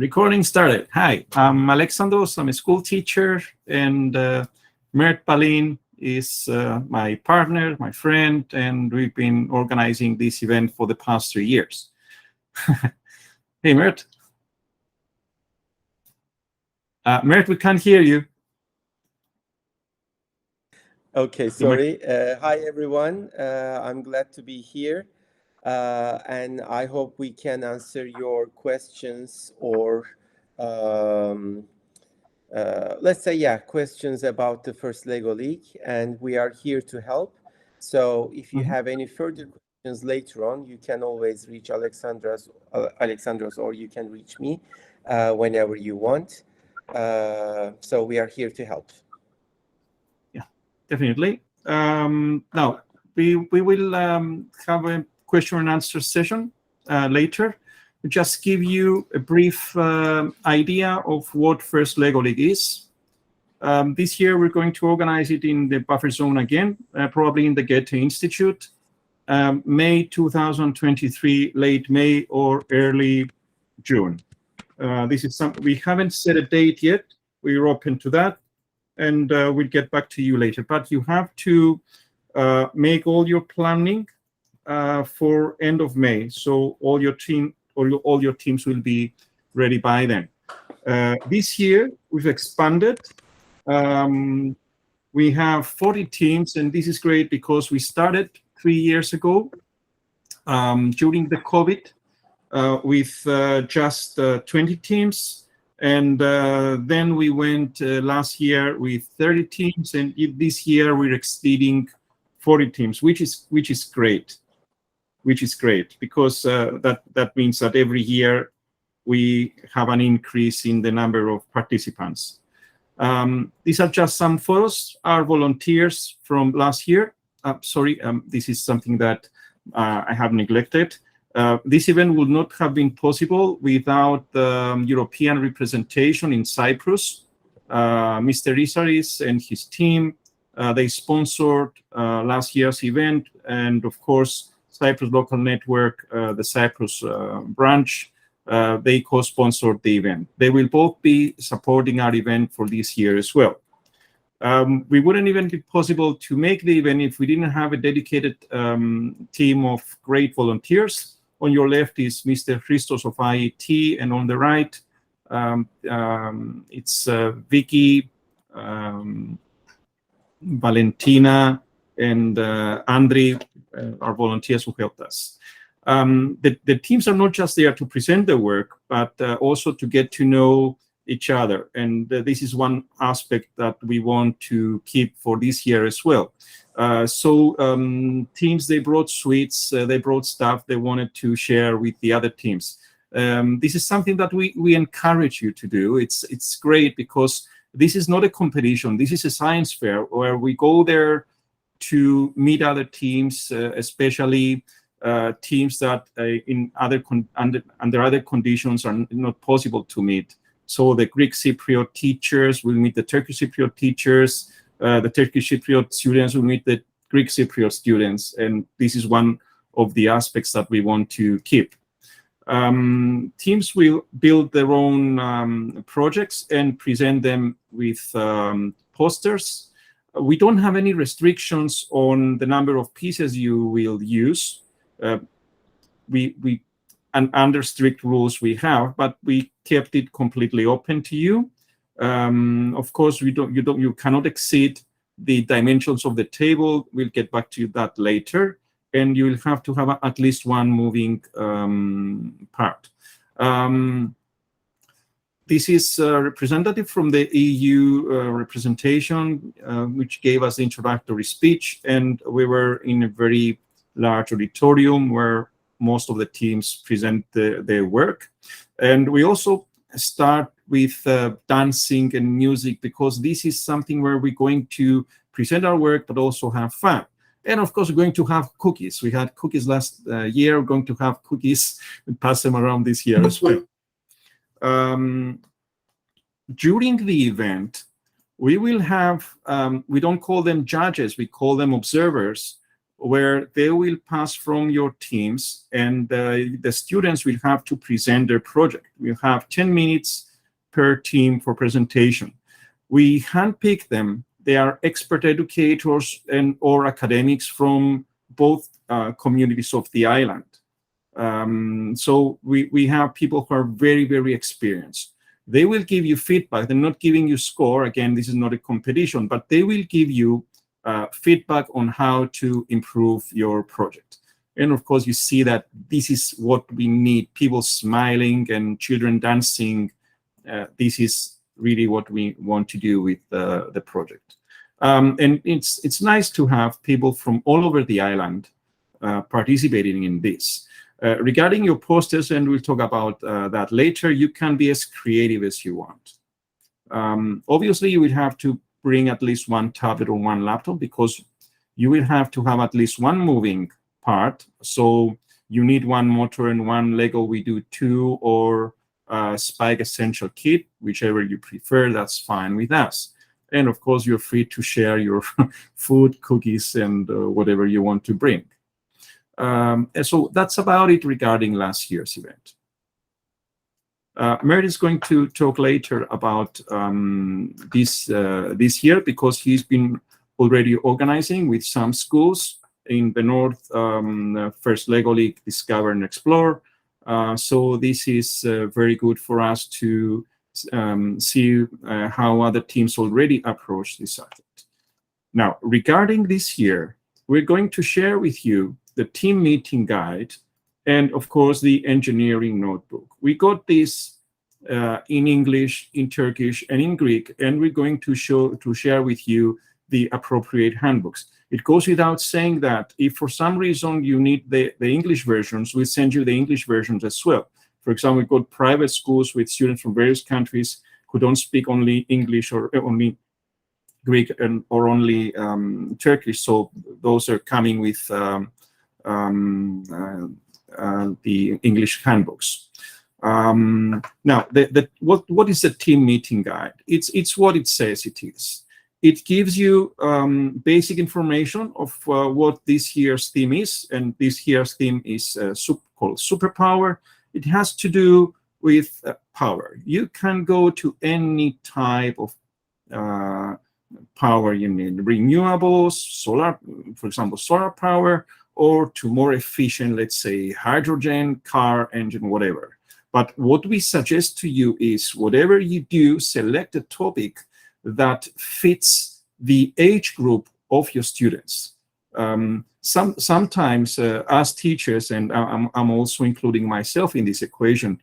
Recording started. Hi, I'm Alexandros. I'm a school teacher, and Mert Palin is my partner, my friend, and we've been organizing this event for the past 3 years. Hey, Mert. Mert, we can't hear you. Okay, sorry. Hi, everyone. I'm glad to be here. And I hope we can answer your questions or let's say, questions about the first Lego League. And we are here to help. So if you have any further questions later on, you can always reach Alexandros, or you can reach me whenever you want. So we are here to help. Yeah, definitely. Now, we will have a question and answer session later. We just give you a brief idea of what First Lego League is. This year, we're going to organize it in the buffer zone again, probably in the Goethe Institute, May 2023, late May or early June. This is something we haven't set a date yet. We're open to that, and we'll get back to you later. But you have to make all your planning for end of May, so all your teams will be ready by then. This year we've expanded. We have 40 teams, and this is great because we started 3 years ago during the COVID with just 20 teams, and then we went last year with 30 teams, and this year we're exceeding 40 teams, which is great. Because that means that every year we have an increase in the number of participants. These are just some photos. Our volunteers from last year. This is something that I have neglected. This event would not have been possible without the European representation in Cyprus. Mr. Isaris and his team, they sponsored last year's event, and of course, Cyprus Local Network, the Cyprus branch, they co-sponsored the event. They will both be supporting our event for this year as well. We wouldn't even be possible to make the event if we didn't have a dedicated team of great volunteers. On your left is Mr. Christos of IET, and on the right, it's Vicky, Valentina, and Andri, our volunteers who helped us. The teams are not just there to present their work, but also to get to know each other. And this is one aspect that we want to keep for this year as well. Teams, they brought sweets, they brought stuff they wanted to share with the other teams. This is something that we encourage you to do. It's great because this is not a competition. This is a science fair where we go there to meet other teams, especially teams that under other conditions are not possible to meet. So the Greek Cypriot teachers will meet the Turkish Cypriot teachers. The Turkish Cypriot students will meet the Greek Cypriot students, and this is one of the aspects that we want to keep. Teams will build their own projects and present them with posters. We don't have any restrictions on the number of pieces you will use. And under strict rules we have, but we kept it completely open to you. Of course, you cannot exceed the dimensions of the table. We'll get back to that later, and you'll have to have at least one moving part. This is a representative from the EU representation, which gave us the introductory speech, and we were in a very large auditorium where most of the teams present their work. And we also start with dancing and music, because this is something where we're going to present our work but also have fun. And of course, we're going to have cookies. We had cookies last year. We're going to have cookies and pass them around this year as well. During the event, we will have, we don't call them judges, we call them observers, where they will pass from your teams, and the students will have to present their project. We have 10 minutes per team for presentation. We handpick them. They are expert educators and or academics from both communities of the island. So we have people who are very, very experienced. They will give you feedback. They're not giving you score. Again, this is not a competition, but they will give you feedback on how to improve your project. And of course, you see that this is what we need, people smiling and children dancing. This is really what we want to do with the project. And it's nice to have people from all over the island participating in this. Regarding your posters, and we'll talk about that later, you can be as creative as you want. Obviously, you will have to bring at least one tablet or one laptop, because you will have to have at least one moving part. So you need one motor and one Lego We Do 2 or Spike Essential Kit, whichever you prefer, that's fine with us. And of course, you're free to share your food, cookies, and whatever you want to bring. And so that's about it regarding last year's event. Merit is going to talk later about this year, because he's been already organizing with some schools in the north, first Lego League, Discover and Explore. So this is very good for us to see how other teams already approach this subject. Now, regarding this year, we're going to share with you the team meeting guide and, of course, the engineering notebook. We got this in English, in Turkish, and in Greek, and we're going to share with you the appropriate handbooks. It goes without saying that if for some reason you need the English versions, we send you the English versions as well. For example, we've got private schools with students from various countries who don't speak only English or only Greek or only Turkish. So those are coming with the English handbooks. Now, what is a team meeting guide? It's what it says it is. It gives you basic information of what this year's theme is, and this year's theme is called Superpower. It has to do with power. You can go to any type of power you need, renewables, solar, for example, solar power, or to more efficient, let's say, hydrogen, car engine, whatever. But what we suggest to you is whatever you do, select a topic that fits the age group of your students. Sometimes as teachers, and I'm also including myself in this equation,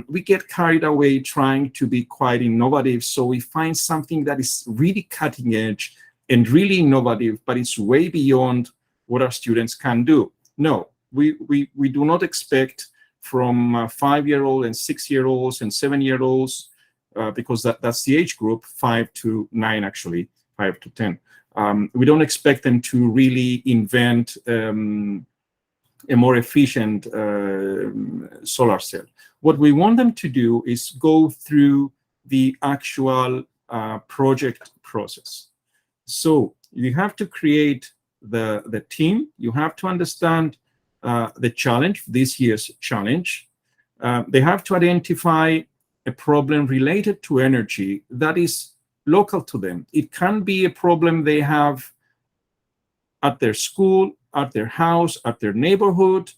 we get carried away trying to be quite innovative. So we find something that is really cutting edge and really innovative, but it's way beyond what our students can do. No, we do not expect from 5-year-old and 6-year-olds and 7-year-olds, because that's the age group, 5 to 9, actually, 5 to 10. We don't expect them to really invent a more efficient solar cell. What we want them to do is go through the actual project process. So you have to create the team. You have to understand the challenge, this year's challenge. They have to identify a problem related to energy that is local to them. It can be a problem they have at their school, at their house, at their neighborhood,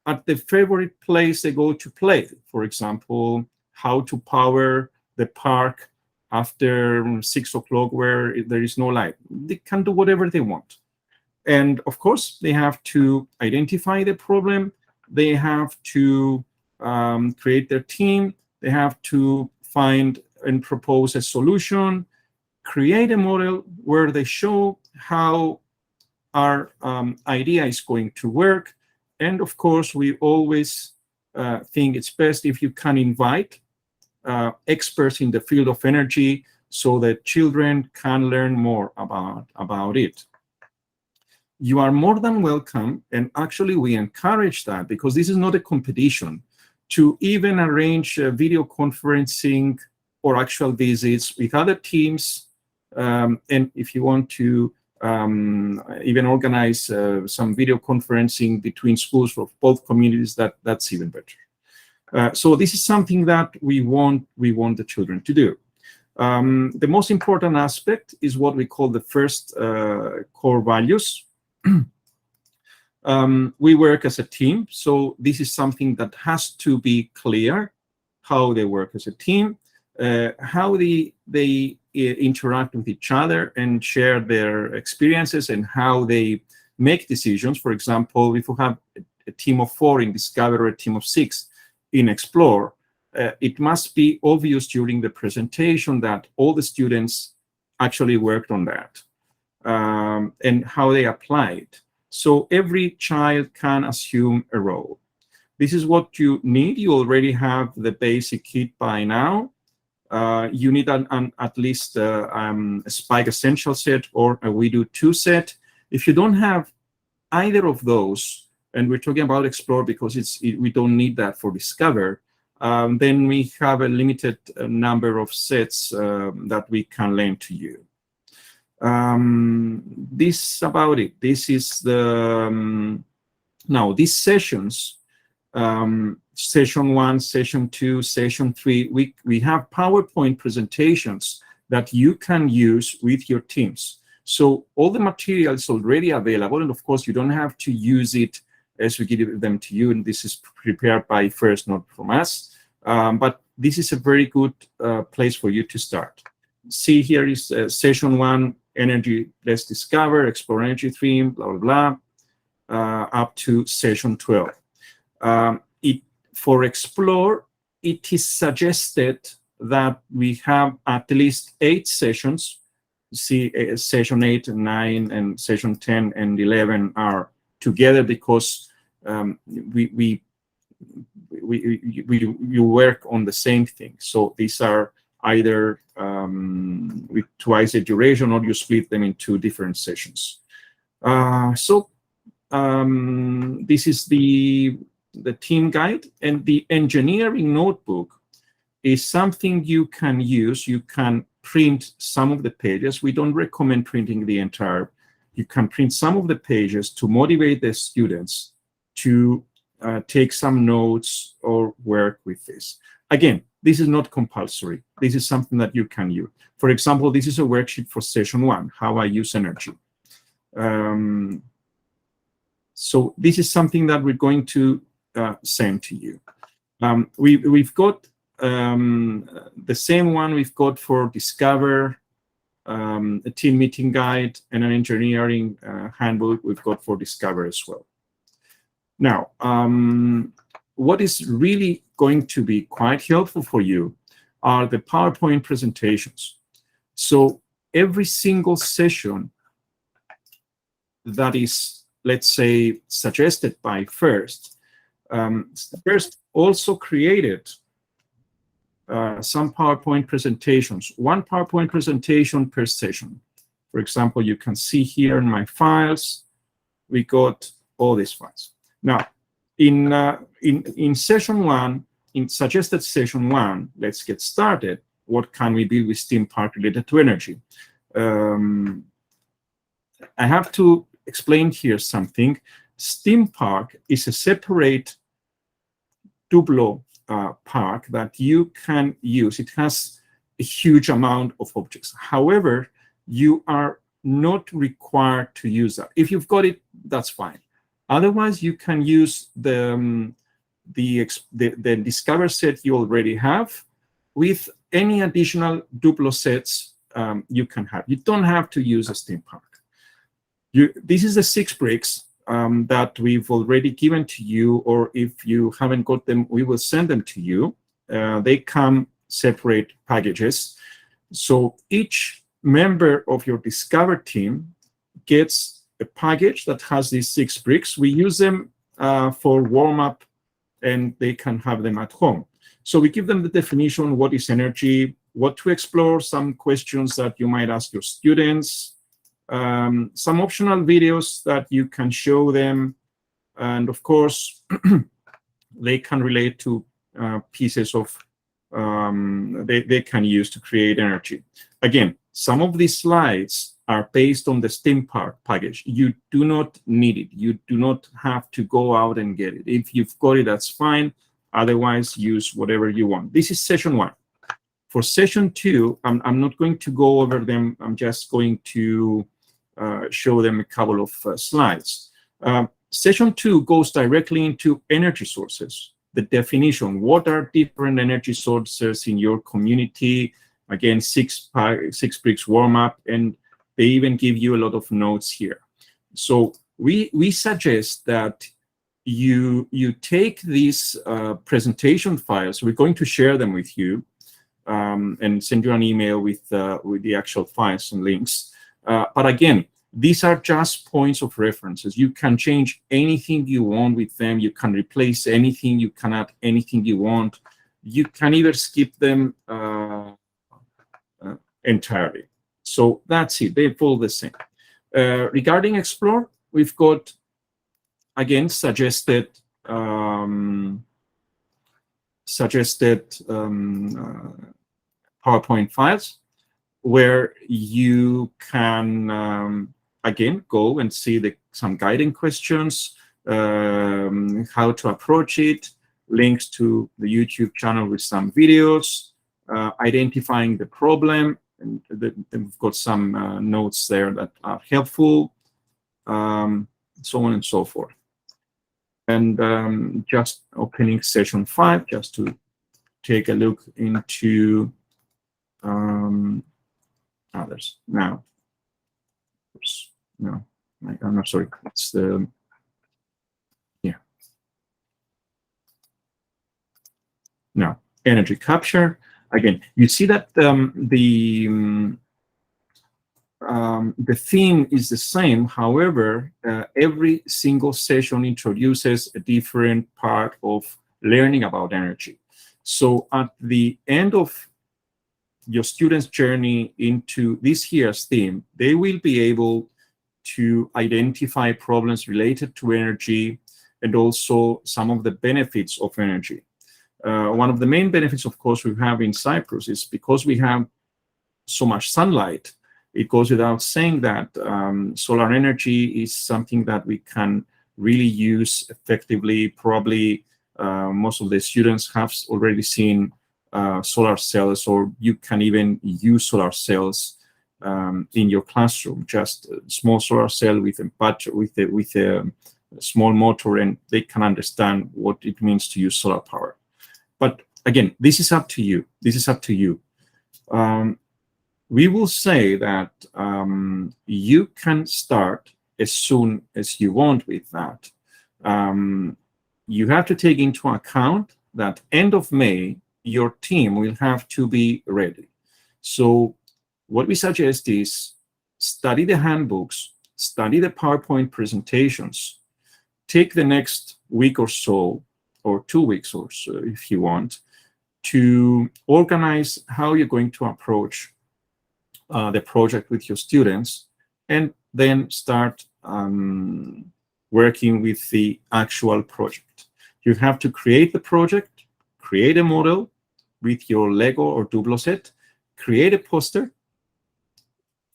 at the favorite place they go to play. For example, how to power the park after 6 o'clock where there is no light. They can do whatever they want. And of course, they have to identify the problem. They have to create their team. They have to find and propose a solution, create a model where they show how our idea is going to work. And of course, we always think it's best if you can invite experts in the field of energy so that children can learn more about it. You are more than welcome, and actually we encourage that, because this is not a competition, to even arrange video conferencing or actual visits with other teams. And if you want to even organize some video conferencing between schools of both communities. That's even better. So this is something that we want the children to do. The most important aspect is what we call the first core values. We work as a team, so this is something that has to be clear, how they work as a team, how they interact with each other and share their experiences, and how they make decisions. For example, if you have a team of 4 in Discover or a team of 6 in Explore, it must be obvious during the presentation that all the students actually worked on that, and how they applied. So every child can assume a role. This is what you need. You already have the basic kit by now. You need at least a Spike Essential set or a We Do 2 set. If you don't have either of those, and we're talking about Explore because we don't need that for Discover, then we have a limited number of sets that we can lend to you. This about it. This is the now these sessions, session 1, session 2, session 3, we have PowerPoint presentations that you can use with your teams. So all the material is already available, and of course you don't have to use it as we give them to you, and this is prepared by First, not from us. But this is a very good place for you to start. See, here is session 1, energy, let's discover, explore energy theme, blah, blah, blah, up to session 12. For Explore, it is suggested that we have at least 8 sessions. See, session 8 and 9 and session 10 and 11 are together because you work on the same thing. So these are either with twice the duration, or you split them into different sessions. This is the team guide, and the engineering notebook is something you can use. You can print some of the pages. We don't recommend printing the entire. You can print some of the pages to motivate the students to take some notes or work with this. Again, this is not compulsory. This is something that you can use. For example, this is a worksheet for session 1, how I use energy. So this is something that we're going to send to you. We've got the same one we've got for Discover, a team meeting guide, and an engineering handbook we've got for Discover as well. Now, what is really going to be quite helpful for you are the PowerPoint presentations. So every single session that is, let's say, suggested by First, First also created some PowerPoint presentations, 1 PowerPoint presentation per session. For example, you can see here in my files, we got all these files. Now, in session 1, in suggested session 1, let's get started. What can we build with STEAM Park related to energy? I have to explain here something. STEAM Park is a separate Duplo park that you can use. It has a huge amount of objects. However, you are not required to use that. If you've got it, that's fine. Otherwise, you can use the Discover set you already have with any additional Duplo sets you can have. You don't have to use a STEAM Park. This is the 6 bricks that we've already given to you, or if you haven't got them, we will send them to you. They come separate packages. So each member of your Discover team gets a package that has these 6 bricks. We use them for warm-up, and they can have them at home. So we give them the definition, what is energy, what to explore, some questions that you might ask your students, some optional videos that you can show them, and of course, they can relate to pieces of they can use to create energy. Again, some of these slides are based on the STEM package. You do not need it. You do not have to go out and get it. If you've got it, that's fine. Otherwise, use whatever you want. This is session 1. For session 2, I'm not going to go over them. I'm just going to show them a couple of slides. Session 2 goes directly into energy sources. The definition, what are different energy sources in your community? Again, six bricks warm-up, and they even give you a lot of notes here. So we suggest that you take these presentation files. We're going to share them with you and send you an email with the actual files and links. But again, these are just points of references. You can change anything you want with them. You can replace anything. You can add anything you want. You can either skip them entirely. So that's it. They follow the same. Regarding Explore, we've got, again, suggested PowerPoint files where you can, again, go and see some guiding questions, how to approach it, links to the YouTube channel with some videos, identifying the problem, and we've got some notes there that are helpful, so on and so forth. And just opening session 5, just to take a look into others now. Oops, no, I'm not sorry. It's the now energy capture. Again, you see that the theme is the same. However, every single session introduces a different part of learning about energy. So at the end of your students' journey into this year's theme, they will be able to identify problems related to energy and also some of the benefits of energy. One of the main benefits, of course, we have in Cyprus is because we have so much sunlight. It goes without saying that solar energy is something that we can really use effectively. Probably most of the students have already seen solar cells, or you can even use solar cells in your classroom. Just a small solar cell with a battery, with a small motor, and they can understand what it means to use solar power. But again, this is up to you. This is up to you. We will say that you can start as soon as you want with that. You have to take into account that end of May, your team will have to be ready. So what we suggest is study the handbooks, study the PowerPoint presentations, take the next week or so, or 2 weeks or so, if you want, to organize how you're going to approach the project with your students, and then start working with the actual project. You have to create the project, create a model with your Lego or Duplo set, create a poster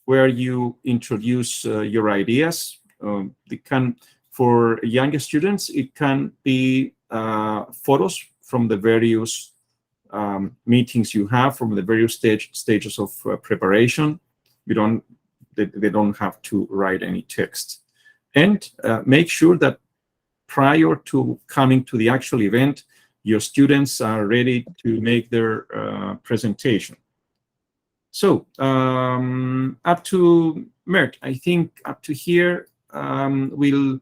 where you introduce your ideas. For younger students, it can be photos from the various meetings you have, from the various stages of preparation. They don't have to write any text. And make sure that prior to coming to the actual event, your students are ready to make their presentation. So up to Mert, I think up to here, we'll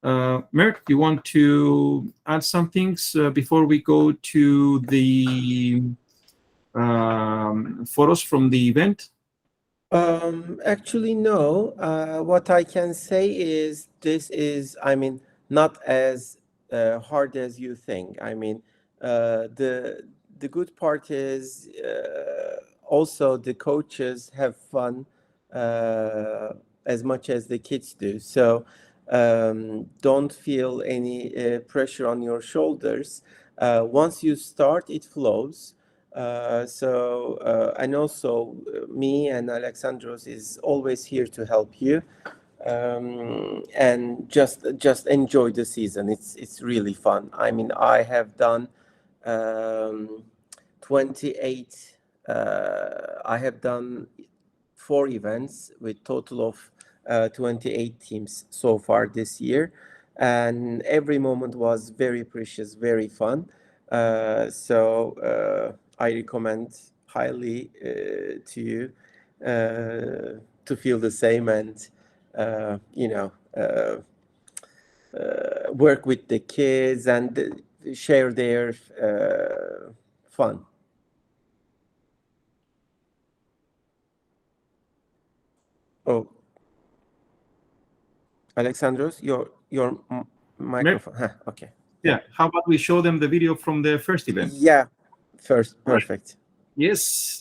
Mert, you want to add some things before we go to the photos from the event? Actually, no. What I can say is this is, I mean, not as hard as you think. I mean, the good part is also the coaches have fun as much as the kids do. So don't feel any pressure on your shoulders. Once you start, it flows. And also me and Alexandros is always here to help you. And just enjoy the season. It's really fun. I mean, I have done 28. I have done 4 events with total of 28 teams so far this year, and every moment was very precious, very fun. I recommend highly to you to feel the same and work with the kids and share their fun. Oh, Alexandros, your microphone. Huh, okay. Yeah. How about we show them the video from the first event? Yeah. First, perfect. Yes.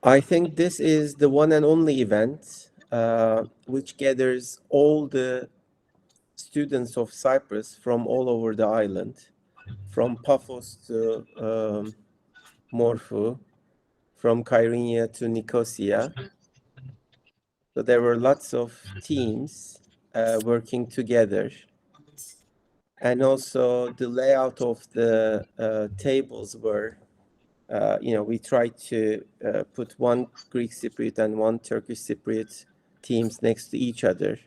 I think this is the one and only event which gathers all the students of Cyprus from all over the island, from Paphos to Morphu, from Kyrenia to Nicosia. So there were lots of teams working together. And also the layout of the tables were, we tried to put one Greek Cypriot and one Turkish Cypriot teams next to each other.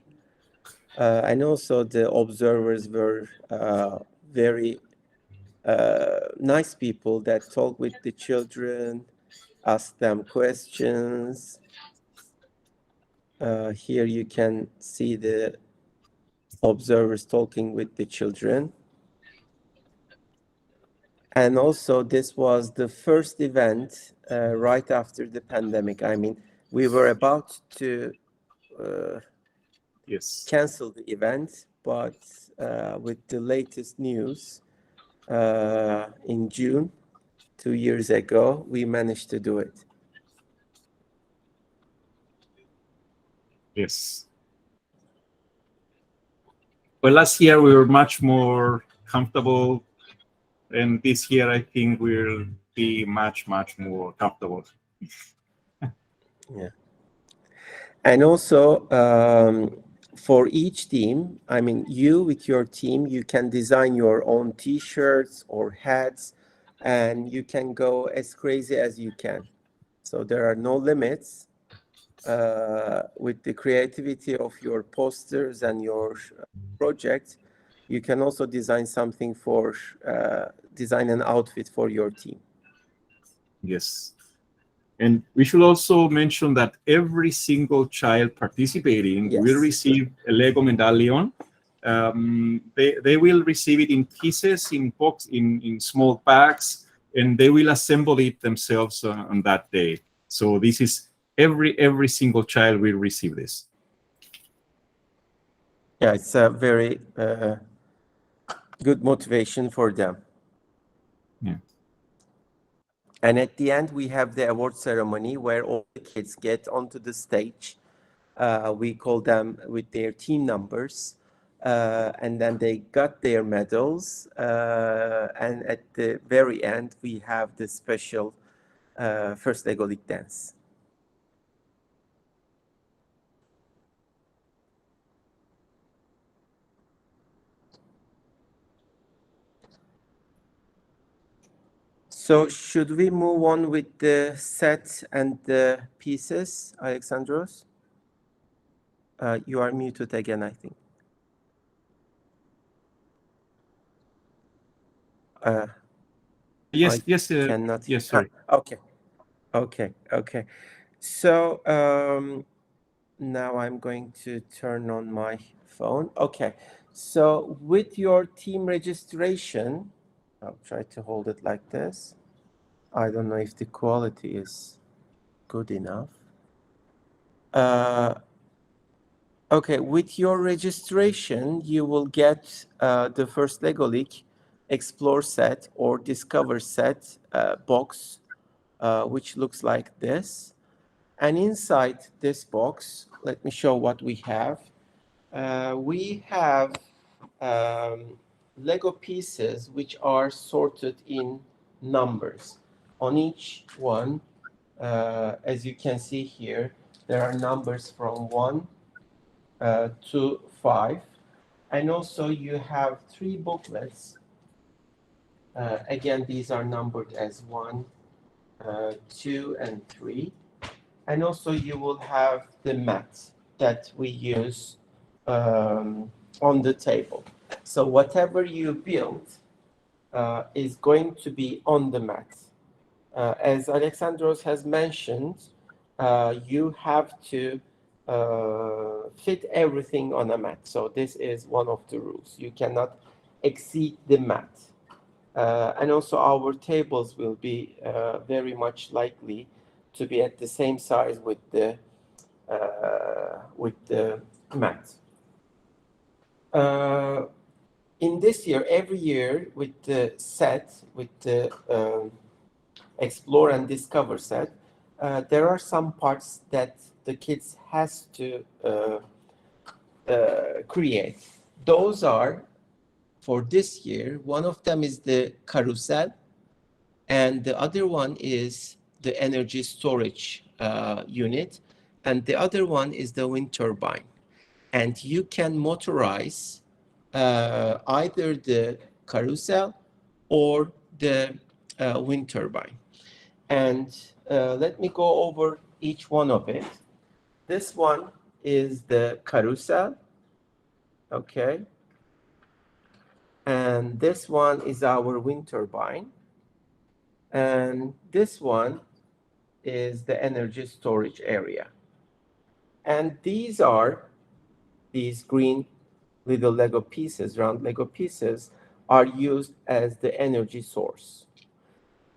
And also the observers were very nice people that talk with the children, ask them questions. Here you can see the observers talking with the children. And also this was the first event right after the pandemic. I mean, we were about to cancel the event, but with the latest news in June, 2 years ago, we managed to do it. Yes. Well, last year we were much more comfortable, and this year I think we'll be much more comfortable. Yeah. And also for each team, I mean, you with your team, you can design your own T-shirts or hats, and you can go as crazy as you can. So there are no limits with the creativity of your posters and your project. You can also design something for design an outfit for your team. Yes. And we should also mention that every single child participating will receive a Lego medallion. They will receive it in pieces, in small packs, and they will assemble it themselves on that day. So this is every single child will receive this. Yeah, it's a very good motivation for them. Yeah. And at the end, we have the award ceremony where all the kids get onto the stage. We call them with their team numbers. And then they got their medals. And at the very end, we have the special first Lego League dance. So should we move on with the set and the pieces, Alexandros? You are muted again, I think. Yes, cannot. Yes, sorry. Okay. So now I'm going to turn on my phone. Okay. So with your team registration, I'll try to hold it like this. I don't know if the quality is good enough. Okay, with your registration, you will get the first Lego League Explore set or Discover set box, which looks like this. And inside this box, let me show what we have. We have Lego pieces which are sorted in numbers. On each one, as you can see here, there are numbers from 1 to 5. And also you have 3 booklets. Again, these are numbered as 1, 2, and 3. And also you will have the mat that we use on the table. So whatever you build is going to be on the mat. As Alexandros has mentioned, you have to fit everything on a mat. So this is one of the rules. You cannot exceed the mat. And also our tables will be very much likely to be at the same size with the mat. In this year, every year with the set, with the Explore and Discover set, there are some parts that the kids has to create. Those are, for this year, one of them is the carousel, and the other one is the energy storage unit, and the other one is the wind turbine. And you can motorize either the carousel or the wind turbine. And let me go over each one of it. This one is the carousel, okay? And this one is our wind turbine. And this one is the energy storage area. And these green little Lego pieces, round Lego pieces, are used as the energy source,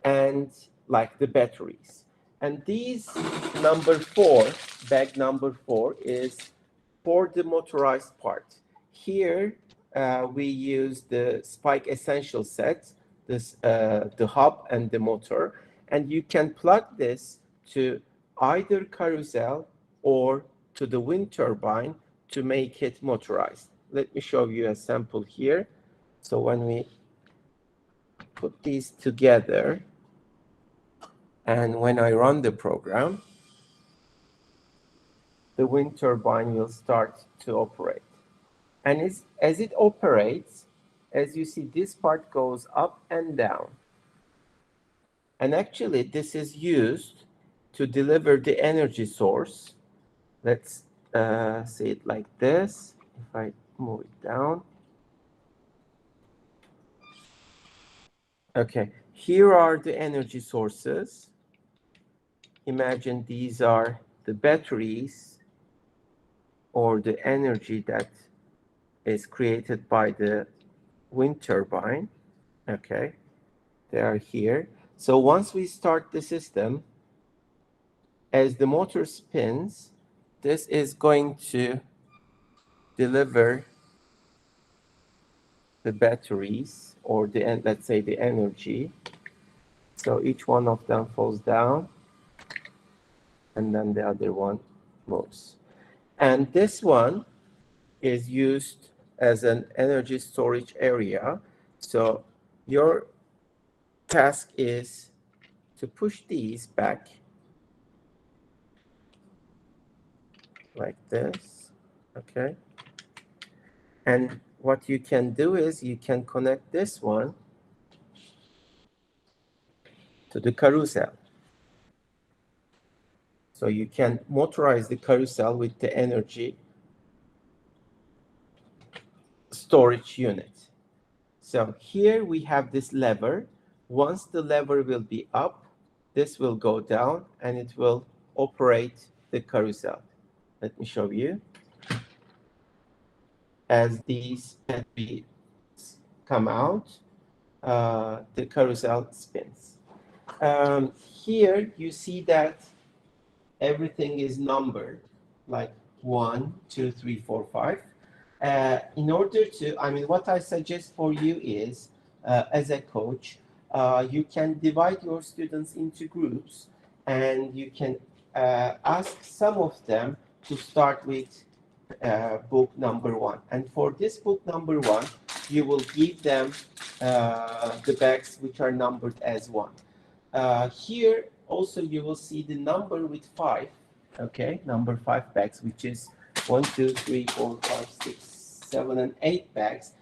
and like the batteries. And these number 4, bag number 4, is for the motorized part. Here we use the Spike Essential set, the hub and the motor, and you can plug this to either carousel or to the wind turbine to make it motorized. Let me show you a sample here. So when we put these together, and when I run the program, the wind turbine will start to operate. And as it operates, as you see, this part goes up and down. And actually, this is used to deliver the energy source. Let's see it like this. If I move it down. Okay, here are the energy sources. Imagine these are the batteries or the energy that is created by the wind turbine. Okay, they are here. So once we start the system, as the motor spins, this is going to deliver the batteries or the, let's say, the energy. So each one of them falls down, and then the other one moves. And this one is used as an energy storage area. So your task is to push these back like this, okay? And what you can do is you can connect this one to the carousel. So you can motorize the carousel with the energy storage unit. So here we have this lever. Once the lever will be up, this will go down and it will operate the carousel. Let me show you. As these batteries come out, the carousel spins. Here you see that everything is numbered, like 1, 2, 3, 4, 5. In order to, I mean, what I suggest for you is, as a coach, you can divide your students into groups, and you can ask some of them to start with book number 1. And for this book number 1, you will give them the bags which are numbered as 1. Here also you will see the number with 5, okay, number 5 bags, which is 1, 2, 3, 4, 5, 6, 7, and 8 bags.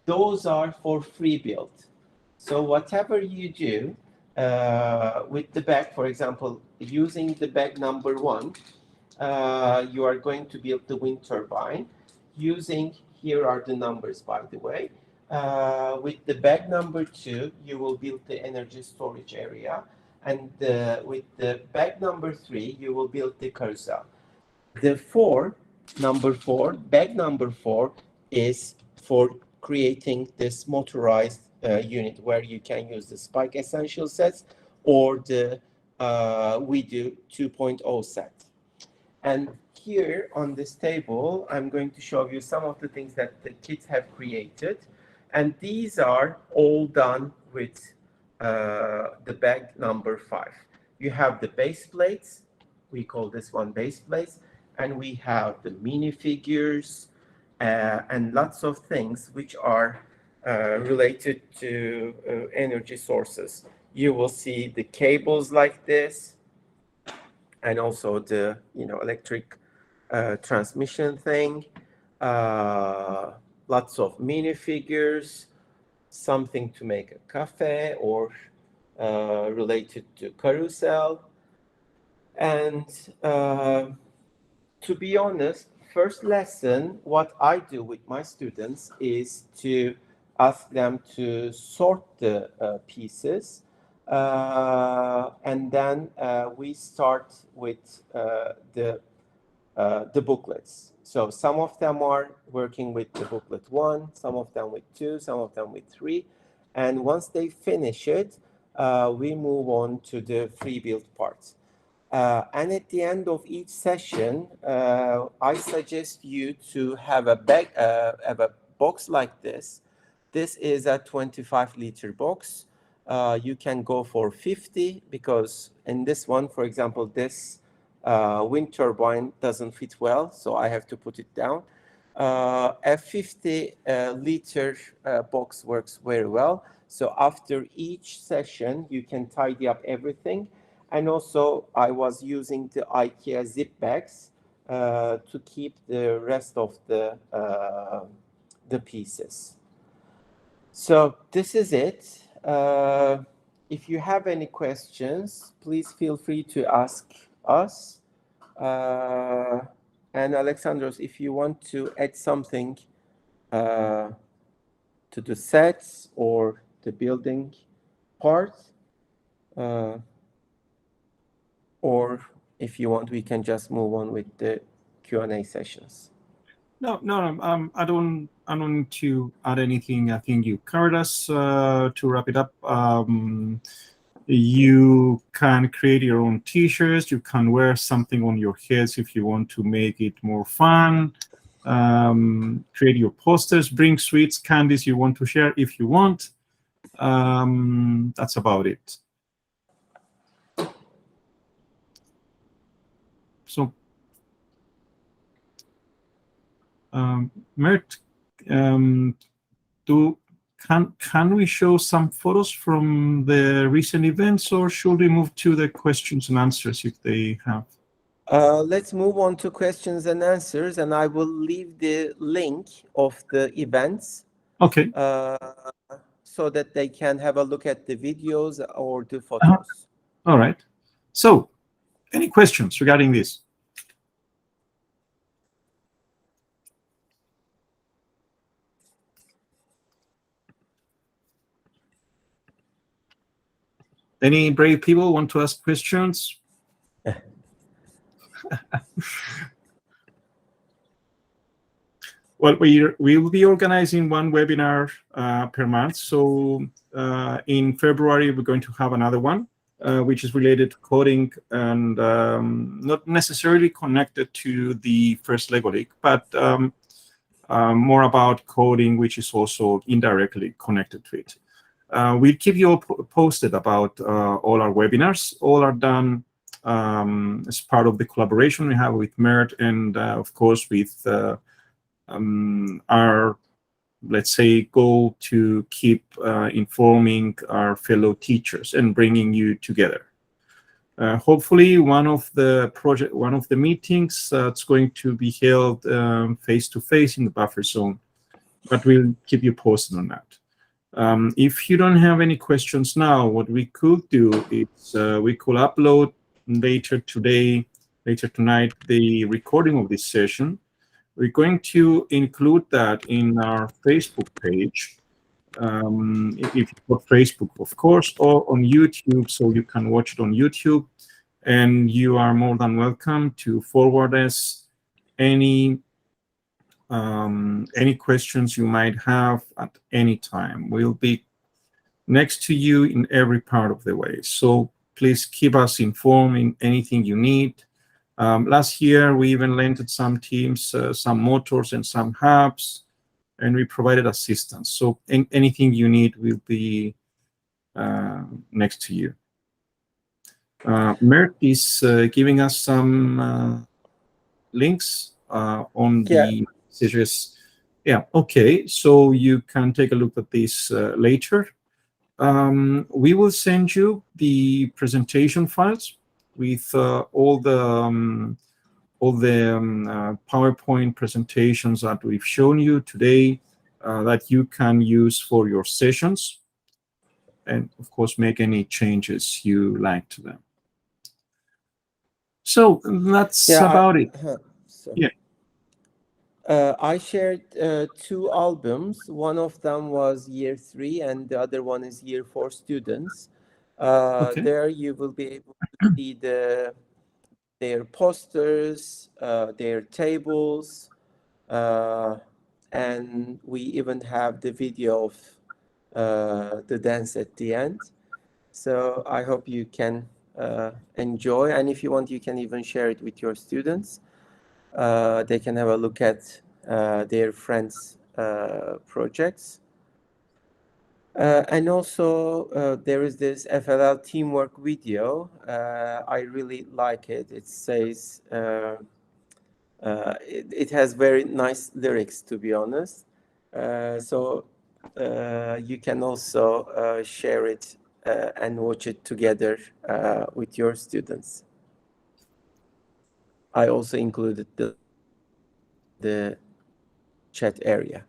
Those are for free build. So whatever you do with the bag, for example, using the bag number 1, you are going to build the wind turbine. Using, here are the numbers, by the way. With the bag number 2, you will build the energy storage area. And with the bag number 3, you will build the carousel. The bag number 4 is for creating this motorized unit where you can use the Spike Essential sets or the We Do 2.0 set. And here on this table, I'm going to show you some of the things that the kids have created. And these are all done with the bag number 5. You have the base plates. We call this one base plates. And we have the minifigures and lots of things which are related to energy sources. You will see the cables like this, and also the electric transmission thing. Lots of minifigures, something to make a cafe or related to carousel. And to be honest, first lesson, what I do with my students is to ask them to sort the pieces. And then we start with the booklets. So some of them are working with the booklet 1, some of them with 2, some of them with 3. And once they finish it, we move on to the free build parts. And at the end of each session, I suggest you to have a box like this. This is a 25-liter box. You can go for 50 because in this one, for example, this wind turbine doesn't fit well, so I have to put it down. A 50-liter box works very well. So after each session, you can tidy up everything. And also, I was using the IKEA zip bags to keep the rest of the pieces. So this is it. If you have any questions, please feel free to ask us. And Alexandros, if you want to add something to the sets or the building part, or if you want, we can just move on with the Q&A sessions. No, I don't need to add anything. I think you covered us. To wrap it up, you can create your own t-shirts. You can wear something on your heads if you want to make it more fun. Create your posters. Bring sweets, candies you want to share if you want. That's about it. So, Mert, can we show some photos from the recent events, or should we move to the questions and answers if they have? Let's move on to questions and answers, and I will leave the link of the events. Okay. So that they can have a look at the videos or the photos. All right. So, any questions regarding this? Any brave people want to ask questions? Well, we will be organizing one webinar per month. So in February, we're going to have another one. which is related to coding and not necessarily connected to the first Lego League, but more about coding, which is also indirectly connected to it. We'll keep you all posted about all our webinars. All are done as part of the collaboration we have with MERT and, of course, with our, let's say, goal to keep informing our fellow teachers and bringing you together. Hopefully, one of the meetings that's going to be held face-to-face in the buffer zone, but we'll keep you posted on that. If you don't have any questions now, what we could do is we could upload later tonight, the recording of this session. We're going to include that in our Facebook page, if you put Facebook, of course, or on YouTube, so you can watch it on YouTube. And you are more than welcome to forward us any questions you might have at any time. We'll be next to you in every part of the way. So please keep us informed in anything you need. Last year, we even lent some teams some motors and some hubs, and we provided assistance. So anything you need will be next to you. Mert is giving us some links on the messages. Yeah, okay. So you can take a look at this later. We will send you the presentation files with all the PowerPoint presentations that we've shown you today that you can use for your sessions, and of course make any changes you like to them. So that's about it. Yeah. I shared 2 albums. One of them was year 3 and the other one is year 4 students. Okay. There you will be able to see their posters, their tables, and we even have the video of the dance at the end. So I hope you can enjoy, and if you want, you can even share it with your students. They can have a look at their friends' projects. And also, there is this FLL teamwork video. I really like it. It says, it has very nice lyrics, to be honest. So you can also share it and watch it together with your students. I also included the chat area.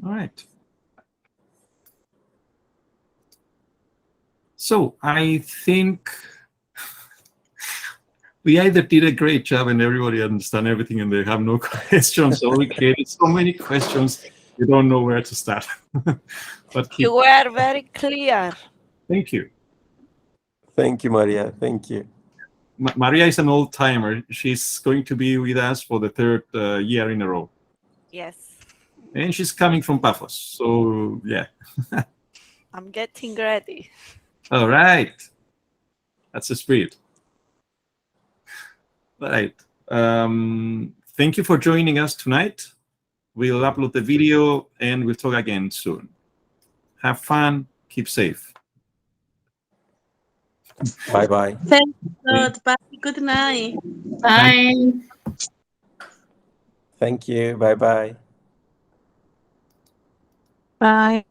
All right. So I think we either did a great job and everybody understand everything and they have no questions, or we created so many questions you don't know where to start. But You were very clear. Thank you. Thank you, Maria. Thank you. Maria is an old timer. She's going to be with us for the 3rd year in a row. Yes. And she's coming from Paphos. So, yeah. I'm getting ready. All right. That's the spirit. All right. Thank you for joining us tonight. We'll upload the video and we'll talk again soon. Have fun. Keep safe. Bye-bye. Thank you. Bye. Good night. Bye. Thank you. Bye-bye. Bye.